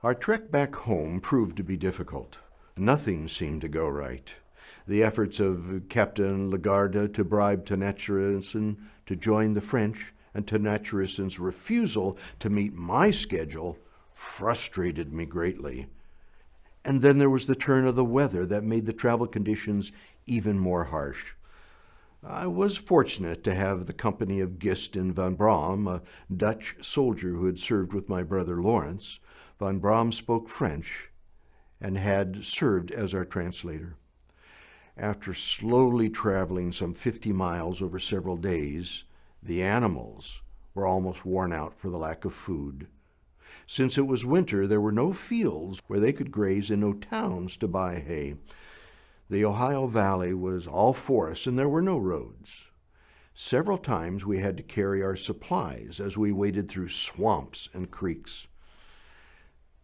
Our trek back home proved to be difficult. Nothing seemed to go right. The efforts of Captain Lagarde to bribe Treachery to join the French and Treachery's refusal to meet my schedule frustrated me greatly. And then there was the turn of the weather that made the travel conditions even more harsh. I was fortunate to have the company of Gist and Van Brom, a Dutch soldier who had served with my brother Lawrence. Van Brom spoke French and had served as our translator. After slowly traveling some 50 miles over several days, the animals were almost worn out for the lack of food. Since it was winter, there were no fields where they could graze and no towns to buy hay. The Ohio Valley was all forest and there were no roads. Several times we had to carry our supplies as we waded through swamps and creeks.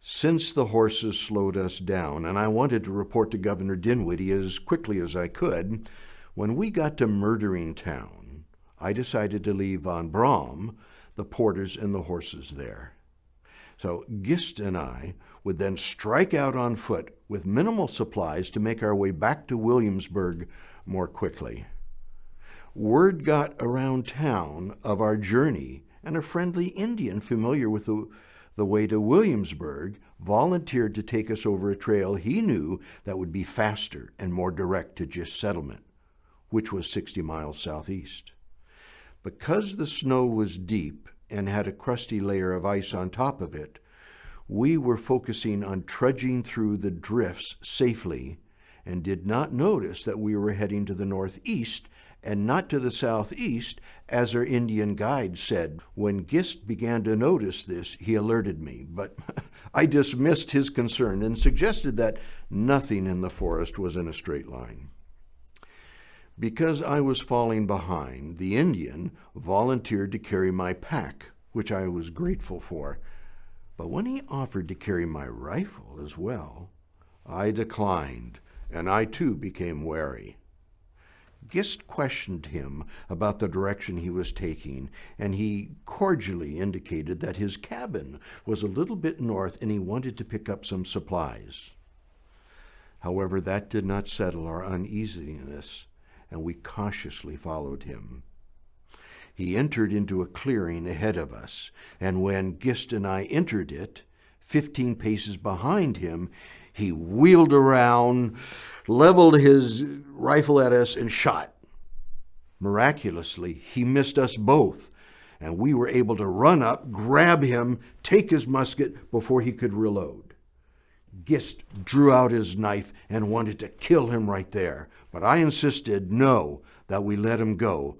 Since the horses slowed us down, and I wanted to report to Governor Dinwiddie as quickly as I could, when we got to Murdering Town, I decided to leave Van Brom, the porters, and the horses there. So Gist and I would then strike out on foot with minimal supplies to make our way back to Williamsburg more quickly. Word got around town of our journey, and a friendly Indian familiar with the way to Williamsburg volunteered to take us over a trail he knew that would be faster and more direct to Gist settlement, which was 60 miles southeast. Because the snow was deep and had a crusty layer of ice on top of it, we were focusing on trudging through the drifts safely and did not notice that we were heading to the northeast and not to the southeast, as our Indian guide said. When Gist began to notice this, he alerted me, but I dismissed his concern and suggested that nothing in the forest was in a straight line. Because I was falling behind, the Indian volunteered to carry my pack, which I was grateful for. But when he offered to carry my rifle as well, I declined, and I too became wary. Gist questioned him about the direction he was taking, and he cordially indicated that his cabin was a little bit north and he wanted to pick up some supplies. However, that did not settle our uneasiness, and we cautiously followed him. He entered into a clearing ahead of us, and when Gist and I entered it, 15 paces behind him, he wheeled around, leveled his rifle at us, and shot. Miraculously, he missed us both, and we were able to run up, grab him, take his musket before he could reload. Gist drew out his knife and wanted to kill him right there, but I insisted no, that we let him go,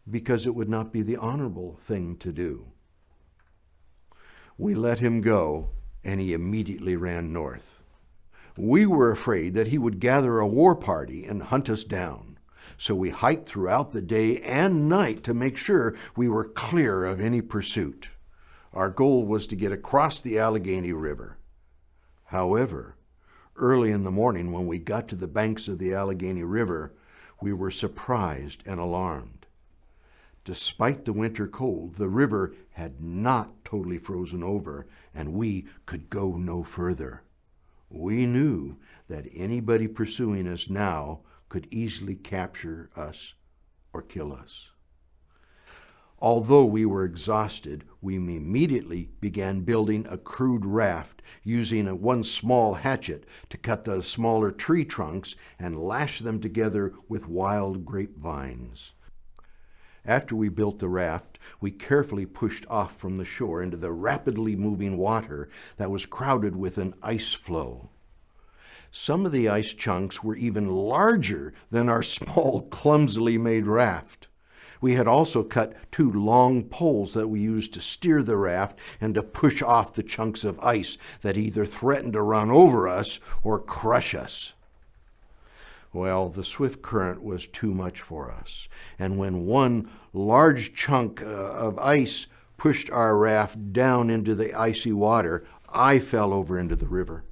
because it would not be the honorable thing to do. We let him go, and he immediately ran north. We were afraid that he would gather a war party and hunt us down, so we hiked throughout the day and night to make sure we were clear of any pursuit. Our goal was to get across the Allegheny River. However, early in the morning when we got to the banks of the Allegheny River, we were surprised and alarmed. Despite the winter cold, the river had not totally frozen over, and we could go no further. We knew that anybody pursuing us now could easily capture us or kill us. Although we were exhausted, we immediately began building a crude raft using one small hatchet to cut the smaller tree trunks and lash them together with wild grapevines. After we built the raft, we carefully pushed off from the shore into the rapidly moving water that was crowded with an ice flow. Some of the ice chunks were even larger than our small, clumsily made raft. We had also cut 2 long poles that we used to steer the raft and to push off the chunks of ice that either threatened to run over us or crush us. Well, the swift current was too much for us, and when one large chunk of ice pushed our raft down into the icy water, I fell over into the river.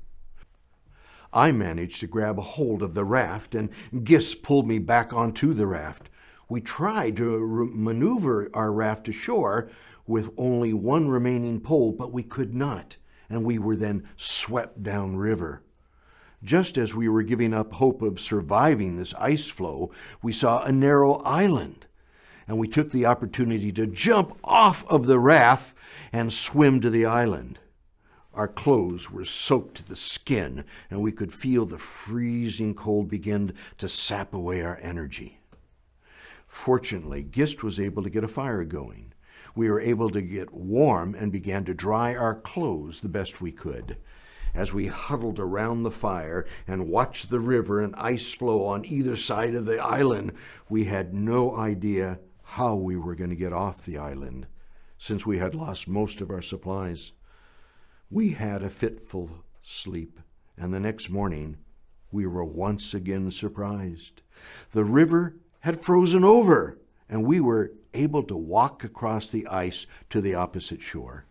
I managed to grab a hold of the raft, and Gist pulled me back onto the raft. We tried to maneuver our raft to shore with only one remaining pole, but we could not, and we were then swept downriver. Just as we were giving up hope of surviving this ice flow, we saw a narrow island, and we took the opportunity to jump off of the raft and swim to the island. Our clothes were soaked to the skin, and we could feel the freezing cold begin to sap away our energy. Fortunately, Gist was able to get a fire going. We were able to get warm and began to dry our clothes the best we could. As we huddled around the fire and watched the river and ice flow on either side of the island, we had no idea how we were going to get off the island, since we had lost most of our supplies. We had a fitful sleep, and the next morning we were once again surprised. The river had frozen over, and we were able to walk across the ice to the opposite shore.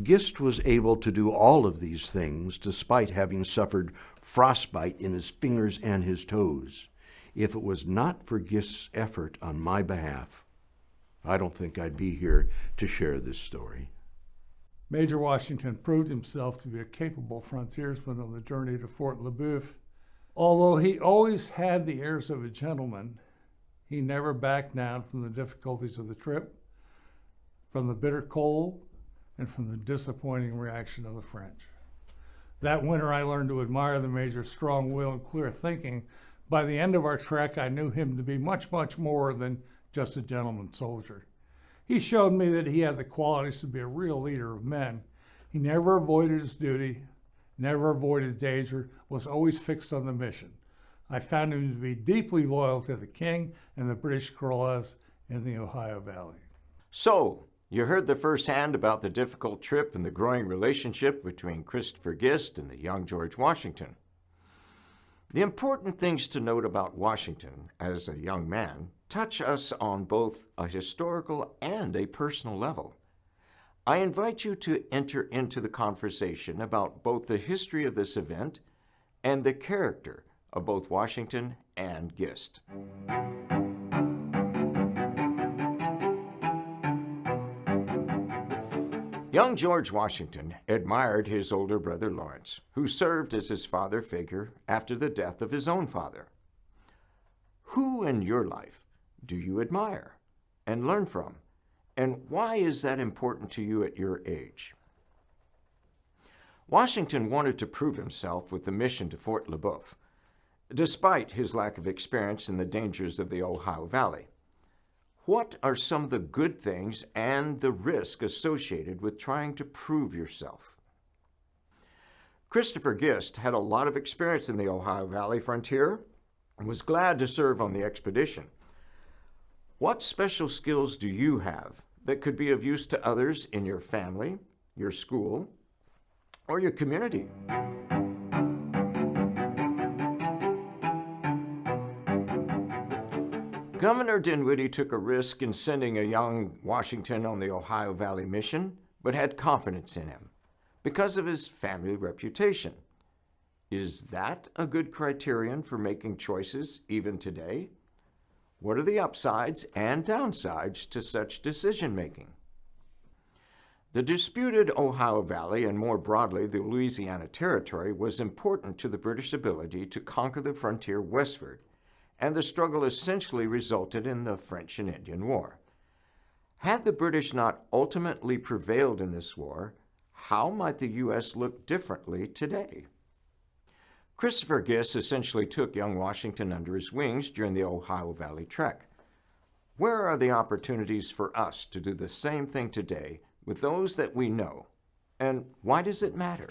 Gist was able to do all of these things despite having suffered frostbite in his fingers and his toes. If it was not for Gist's effort on my behalf, I don't think I'd be here to share this story. Major Washington proved himself to be a capable frontiersman on the journey to Fort LeBoeuf. Although he always had the airs of a gentleman, he never backed down from the difficulties of the trip, from the bitter cold, and from the disappointing reaction of the French. That winter, I learned to admire the Major's strong will and clear thinking. By the end of our trek, I knew him to be much, much more than just a gentleman soldier. He showed me that he had the qualities to be a real leader of men. He never avoided his duty, never avoided danger, was always fixed on the mission. I found him to be deeply loyal to the King and the British cause in the Ohio Valley. So, you heard the first hand about the difficult trip and the growing relationship between Christopher Gist and the young George Washington. The important things to note about Washington as a young man touch us on both a historical and a personal level. I invite you to enter into the conversation about both the history of this event and the character of both Washington and Gist. Young George Washington admired his older brother Lawrence, who served as his father figure after the death of his own father. Who in your life do you admire and learn from, and why is that important to you at your age? Washington wanted to prove himself with the mission to Fort LeBoeuf, despite his lack of experience in the dangers of the Ohio Valley. What are some of the good things and the risk associated with trying to prove yourself? Christopher Gist had a lot of experience in the Ohio Valley frontier and was glad to serve on the expedition. What special skills do you have that could be of use to others in your family, your school, or your community? Governor Dinwiddie took a risk in sending a young Washington on the Ohio Valley mission, but had confidence in him because of his family reputation. Is that a good criterion for making choices even today? What are the upsides and downsides to such decision-making? The disputed Ohio Valley, and more broadly the Louisiana Territory, was important to the British ability to conquer the frontier westward, and the struggle essentially resulted in the French and Indian War. Had the British not ultimately prevailed in this war, how might the U.S. look differently today? Christopher Gist essentially took young Washington under his wings during the Ohio Valley trek. Where are the opportunities for us to do the same thing today with those that we know, and why does it matter?